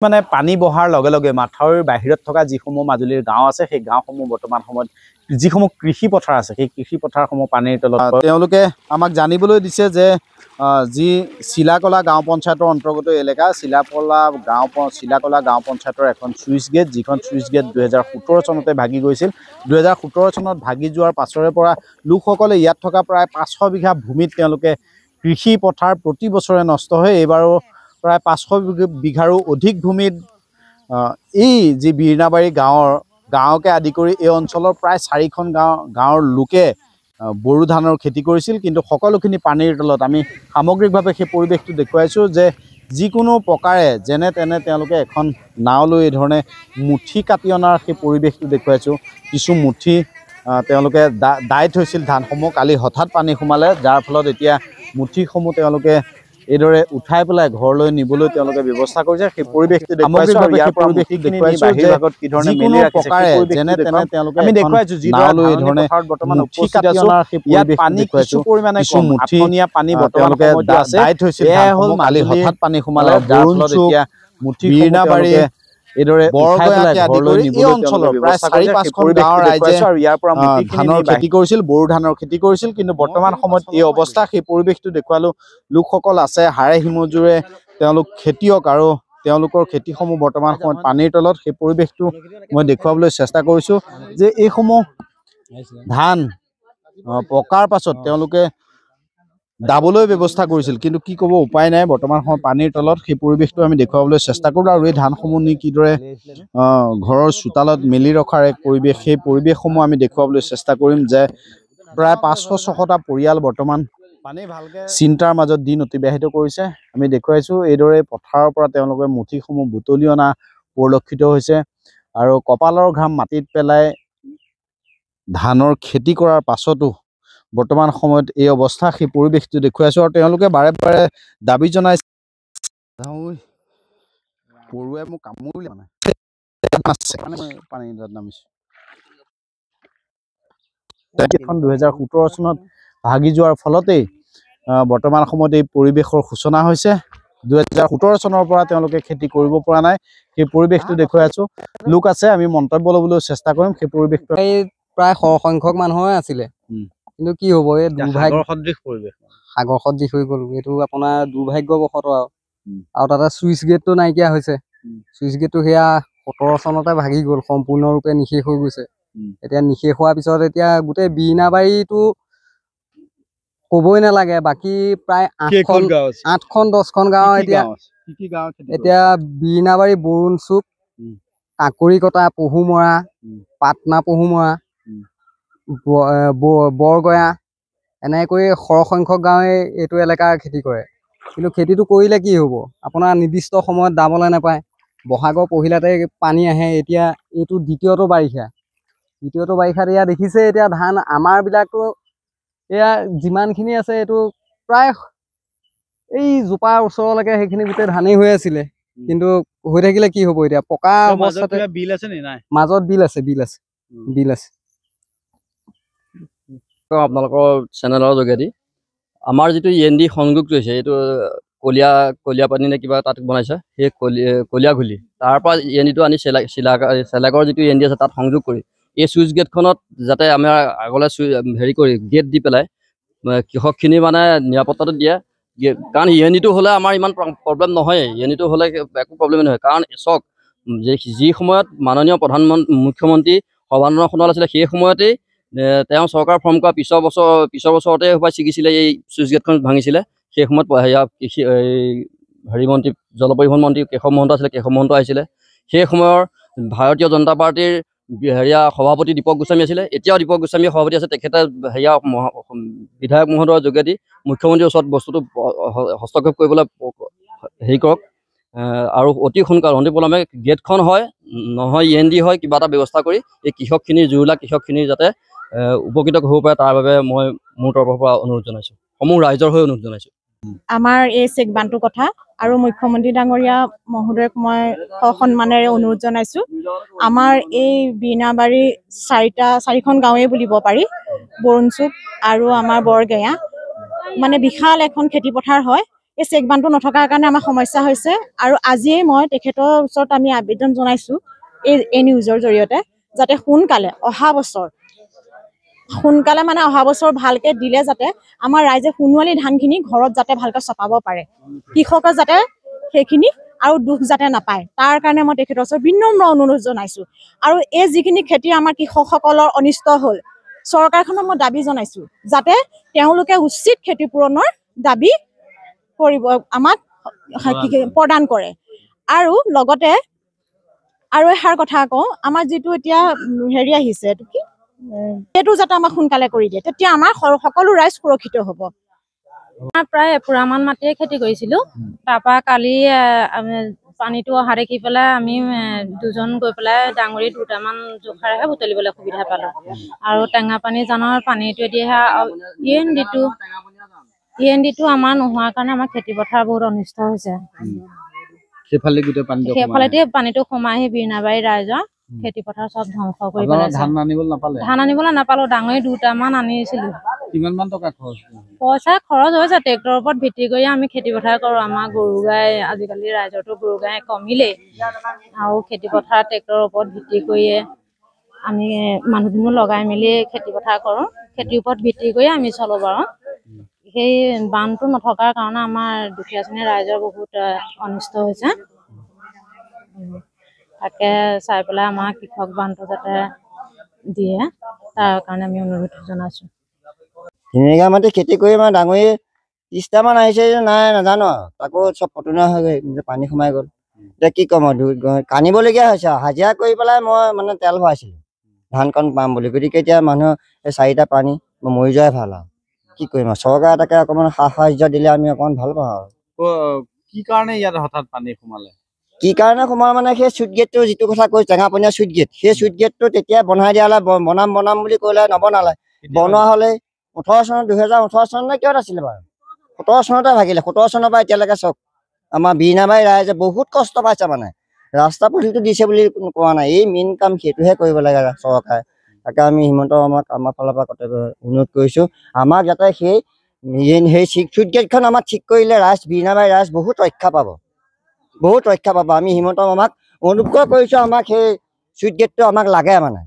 মানে পানী বহাৰ লগে লগে মাথাউৰিৰ বাহিৰত থকা যিসমূহ মাজুলীৰ গাঁও আছে সেই গাঁওসমূহ বৰ্তমান সময়ত যিসমূহ কৃষি পথাৰ আছে সেই কৃষি পথাৰসমূহ পানীৰ তলত তেওঁলোকে আমাক জানিবলৈ দিছে যে যি চিলাকলা গাঁও পঞ্চায়তৰ অন্তৰ্গত এলেকা চিলাকলা গাঁও পঞ্চায়তৰ এখন চুইচ গেট যিখন চুইচ গেট 2017 চনতে ভাগি গৈছিল 2017 চনত ভাগি যোৱাৰ পাছৰে পৰা লোকসকলে ইয়াত থকা প্ৰায় 500 বিঘা ভূমিত তেওঁলোকে কৃষি পথাৰ প্ৰতি বছৰে নষ্ট হয় এইবাৰো প্ৰায় 500 বিঘাৰো অধিক ভূমিত এই যি বীৰনাবাৰী গাঁৱকে আদি কৰি এই অঞ্চলৰ প্ৰায় 4খন গাঁৱৰ লোকে বড়ো ধানৰ খেতি কৰিছিল কিন্তু সকলোখিনি পানীৰ তলত আমি সামগ্ৰিকভাৱে সেই পৰিৱেশটো দেখুৱাইছোঁ যে যিকোনো প্ৰকাৰে যেনে তেনে তেওঁলোকে এখন নাও লৈ এই ধৰণে মুঠি কাটি অনাৰ সেই পৰিৱেশটো দেখুৱাইছোঁ কিছু মুঠি তেওঁলোকে দাই থৈছিল ধানসমূহ কালি হঠাৎ পানী সোমালে যাৰ ফলত এতিয়া মুঠিসমূহ তেওঁলোকে এইদৰে উঠাই পেলাই ঘৰলৈ নিবলৈ তেওঁলোকে ব্যৱস্থা কৰিছে সেই পৰিৱেশটো দেখুৱাইছোঁ ইয়াৰ পৰিৱেশখিনি বাহিৰত কি ধৰণে মেলি ৰাখিছে যেনে তেনে তেওঁলোকে আমি দেখুৱাইছোঁ যি নাওলৈ এই ধৰণে বৰ্তমান উপস্থিত আছোঁ ইয়াত পানী কিছু পৰিমাণে কম আঠনীয়া পানী তেওঁলোকে দাই থৈছিল এয়া হ'ল কালি হঠাৎ পানী সোমালে যাৰ ফলত এতিয়া মুঠি বীৰনাবাৰী এইদৰে বৰগয়াকে আদি কৰি এই অঞ্চলৰ প্ৰায় 4-5খন গাঁৱৰ ৰাইজে ইয়াৰ পৰা ধানৰ খেতি কৰিছিল বড়ো ধানৰ খেতি কৰিছিল কিন্তু বৰ্তমান সময়ত এই অৱস্থা সেই পৰিৱেশটো দেখুৱালো লোকসকল আছে হাড়ে হিমজুৰে তেওঁলোক খেতিয়ক আৰু তেওঁলোকৰ খেতিসমূহ বৰ্তমান সময়ত পানীৰ তলত সেই পৰিৱেশটো মই দেখুৱাবলৈ চেষ্টা কৰিছোঁ যে এইসমূহ ধান পকাৰ পাছত তেওঁলোকে দাবলৈ ব্যৱস্থা কৰিছিল কিন্তু কি ক'ব উপায় নাই বৰ্তমান সময়ত পানীৰ তলত সেই পৰিৱেশটো আমি দেখুৱাবলৈ চেষ্টা কৰোঁ আৰু এই ধানসমূহ নি কিদৰে ঘৰৰ চোতালত মেলি ৰখাৰ এক পৰিৱেশ সেই পৰিৱেশসমূহ আমি দেখুৱাবলৈ চেষ্টা কৰিম যে প্ৰায় 500-600টা পৰিয়াল বৰ্তমান চিন্তাৰ মাজত দিন অতিবাহিত কৰিছে আমি দেখুৱাইছোঁ এইদৰে পথাৰৰ পৰা তেওঁলোকে মুঠিসমূহ বুটলি অনা পৰিলক্ষিত হৈছে আৰু কপালৰ ঘাম মাটিত পেলাই ধানৰ খেতি কৰাৰ পাছতো বৰ্তমান সময়ত এই অৱস্থা সেই পৰিৱেশটো দেখুৱাইছোঁ আৰু তেওঁলোকে বাৰে বাৰে দাবী জনাইছে পৰুৱাই মোক কামুৰিলে মানে পানী নামিছোঁ 2017 চনত ভাগি যোৱাৰ ফলতেই বৰ্তমান সময়ত এই পৰিৱেশৰ সূচনা হৈছে 2017 চনৰ পৰা তেওঁলোকে খেতি কৰিব পৰা নাই সেই পৰিৱেশটো দেখুৱাই আছোঁ লোক আছে আমি মন্তব্য ল'বলৈ চেষ্টা কৰিম সেই পৰিৱেশটো প্ৰায় সংখ্যক মানুহে আছিলে কিন্তু কি হ'ব এই দুৰ্ভাগ্য সাগৰ সদৃশ হৈ গ'ল এইটো আপোনাৰ দুৰ্ভাগ্যবশত আৰু তাতে চুইচ গেটটো নাইকিয়া হৈছে চুইচ গেটটো সেয়া 17 চনতে ভাগি গ'ল সম্পূৰ্ণৰূপে নিশেষ হৈ গৈছে এতিয়া নিশেষ হোৱাৰ পিছত এতিয়া গোটেই বীৰনাবাৰীটো ক'বই নালাগে বাকী প্ৰায় 8খন-10খন গাঁও এতিয়া বীৰনাবাৰী বৰুণচুক কাকৰিকটা পহুমৰা পাটনা পহুমৰা বৰগয়া এনেকৈ সৰহসংখ্যক গাঁৱে এইটো এলেকাৰ খেতি কৰে কিন্তু খেতিটো কৰিলে কি হ'ব আপোনাৰ নিৰ্দিষ্ট সময়ত দাবলৈ নাপায় বহাগৰ পহিলাতে পানী আহে এতিয়া এইটো দ্বিতীয়টো বাৰিষাত এয়া দেখিছে এতিয়া ধান আমাৰ বিলাকতো এয়া যিমানখিনি আছে এইটো প্ৰায় এই জোপাৰ ওচৰলৈকে সেইখিনি গোটেই ধানেই হৈ আছিলে কিন্তু হৈ থাকিলে কি হ'ব এতিয়া পকা অৱস্থাতে বিল আছে নে নাই মাজত বিল আছে আপোনালোকৰ চেনেলৰ যোগেদি আমাৰ যিটো END সংযোগটো হৈছে এইটো কলীয়া পানী নে কিবা তাত বনাইছে সেই কলীয়াঘুলি তাৰ পৰা ENDটো আনি চেলাকৰ যিটো END আছে তাত সংযোগ কৰি এই চুইচ গেটখনত যাতে আমাৰ আগলৈ হেৰি কৰি গেট দি পেলাই কৃষকখিনি মানে নিৰাপত্তাটো দিয়ে কাৰণ ENDটো হ'লে আমাৰ ইমান প্ৰব্লেম নহয় ENDটো হ'লে একো প্ৰব্লেমেই নহয় কাৰণ চাওক যি সময়ত মাননীয় মুখ্যমন্ত্ৰী সৰ্বানন্দ সোণোৱাল আছিলে সেই সময়তেই তেওঁ চৰকাৰ ফৰ্ম কৰা পিছৰ বছৰতে হয়তো ছিগিছিলে এই চুইচ গেটখন ভাঙিছিলে সেই সময়ত হেৰি মন্ত্ৰী জলপৰিবহণ মন্ত্ৰী কেশৱ মহন্ত আছিলে কেশৱ মহন্ত আহিছিলে সেই সময়ৰ ভাৰতীয় জনতা পাৰ্টীৰ সভাপতি দীপক গোস্বামী আছিলে এতিয়াও দীপক গোস্বামী সভাপতি আছে তেখেতে বিধায়ক মহোদয়ৰ যোগেদি মুখ্যমন্ত্ৰীৰ ওচৰত বস্তুটো হস্তক্ষেপ কৰিবলৈ হেৰি কৰক আৰু অতি সোনকালে অনতিপলমে গেটখন হয় নহয় END হয় কিবা এটা ব্যৱস্থা কৰি এই জুৰুলা কৃষকখিনি যাতে উপকৃত হ'ব পাৰে তাৰ বাবে মই মোৰ তৰফৰ পৰা অনুৰোধ জনাইছোঁ সমূহ ৰাইজৰ হৈ অনুৰোধ জনাইছোঁ আমাৰ এই চেক বানটোৰ কথা আৰু মুখ্যমন্ত্ৰী ডাঙৰীয়া মহোদয়ক মই সন্মানেৰে অনুৰোধ জনাইছোঁ আমাৰ এই বীৰনাবাৰী 4খন গাঁৱে বুলিব পাৰি বৰুণচুক আৰু আমাৰ বৰগয়া মানে বিশাল এখন খেতি পথাৰ হয় এই চেক বান্ধটো নথকাৰ কাৰণে আমাৰ সমস্যা হৈছে আৰু আজিয়ে মই তেখেতৰ ওচৰত আমি আবেদন জনাইছো এই নিউজৰ জৰিয়তে যাতে সোনকালে অহা বছৰ ভালকে দিলে যাতে আমাৰ ৰাইজে সোণোৱালী ধানখিনি ঘৰত যাতে ভালকে চপাব পাৰে কৃষকে যাতে সেইখিনি আৰু দুখ যাতে নাপায় তাৰ কাৰণে মই তেখেতৰ ওচৰত বিনম্ৰ অনুৰোধ জনাইছো আৰু এই যিখিনি খেতি আমাৰ কৃষকসকলৰ অনিষ্ট হ'ল চৰকাৰখনক মই দাবী জনাইছো যাতে তেওঁলোকে উচিত ক্ষতিপূৰণৰ দাবী কৰিব আমাক প্ৰদান কৰে আৰু লগতে আৰু এষাৰ কথা কওঁ আমাৰ যিটো এতিয়া হেৰি আহিছে এইটো কি সেইটো যাতে আমাক সোনকালে কৰি দিয়ে তেতিয়া আমাৰ সকলো ৰাইজ সুৰক্ষিত হ'ব প্ৰায় এপুৰামান মাটিয়ে খেতি কৰিছিলো তাৰপৰা কালি পানীটো অহা দেখি পেলাই আমি দুজন গৈ পেলাই ডাঙৰি দুটামান জোখাৰেহে বুটলিবলৈ সুবিধা পালো আৰু টেঙা পানী জানৰ পানীটোৱেদিহে ইএনডিটো আমাৰ নোহোৱাৰ কাৰণে আমাৰ খেতি পথাৰ বহুত অনিষ্ট হৈছে সেইফালেদি পানীটো সোমাই আহি বীৰনাবাৰী ৰাইজৰ খেতি পথাৰ চব ধ্বংস কৰি পেলাইছে ধান আনিবলৈ নাপালো ডাঙৰি দুটামান আনিছিলো পইচা খৰচ হৈছে ট্ৰেক্টৰৰ ওপৰত ভিত্তি কৰি আমি খেতি পথাৰ কৰো আমাৰ গৰু গাই আজিকালি ৰাইজৰতো গৰু গাই কমিলেই আৰু খেতি পথাৰ ট্ৰেক্টৰৰ ওপৰত ভিত্তি কৰিয়ে আমি মানুহ দুনুহ লগাই মেলি খেতি পথাৰ কৰো খেতিৰ ওপৰত ভিত্তি কৰি আমি চলো বাৰু সেই বানটো নথকাৰ কাৰণে আমাৰ দুখীয়া শ্ৰেণীৰ ৰাইজৰ বহুত অনিষ্ট হৈছে তাকে চাই পেলাই আমাৰ কৃষক বানটো যাতে দিয়ে তাৰ কাৰণে আমি অনুৰোধ জনাইছো ধুনীয়াকৈ মাটি খেতি কৰি আমাৰ ডাঙৰি 30টামান আহিছে নাই নাজানো তাকো চব পটনীয়া হৈ গ'ল পানী সোমাই গ'ল এতিয়া কি ক'ম আৰু কান্দিবলগীয়া হৈছে হাজিৰা কৰি পেলাই মই মানে তেল ভৰাইছিলোঁ ধানকণ পাম বুলি গতিকে এতিয়া মানুহ এই 4টা পানী মই মৰি যোৱাই ভাল আৰু কি কৰিম আৰু চৰকাৰে তাকে অকণমান সাহাৰ্য দিলে আমি অকণমান ভাল পাওঁ আৰু কি কাৰণে ইয়াত হঠাৎ পানী সোমালে কি কাৰণে সোমাল মানে সেই চুইট গেটটো যিটো কথা কৈছে টেঙাপনীয়া চুইট গেট সেই চুইট গেটটো তেতিয়া বনাই দিয়া হ'লে বনাম বুলি ক'লে নবনালে বনোৱা হ'লে 18 চনত 2018 চনত কিয় আছিলে বাৰু 17 চনতে ভাগিলে 17 চনৰ পৰা এতিয়ালৈকে চাওক আমাৰ বীৰনাবাৰী ৰাইজে বহুত কষ্ট পাইছে মানে ৰাস্তা পদূলিটো দিছে বুলি কোৱা নাই এই মেইন কাম সেইটোহে কৰিব লাগে চৰকাৰে তাকে আমি হিমন্ত আমাৰ ফালৰ পৰা অনুৰোধ কৰিছোঁ আমাক যাতে সেই চুইট গেটখন আমাক ঠিক কৰিলে বীৰনাবাৰী ৰাইজ বহুত ৰক্ষা পাব আমি হিমন্ত আমাক অনুগ্ৰহ কৰিছোঁ আমাক সেই চুইট গেটটো আমাক লাগে মানে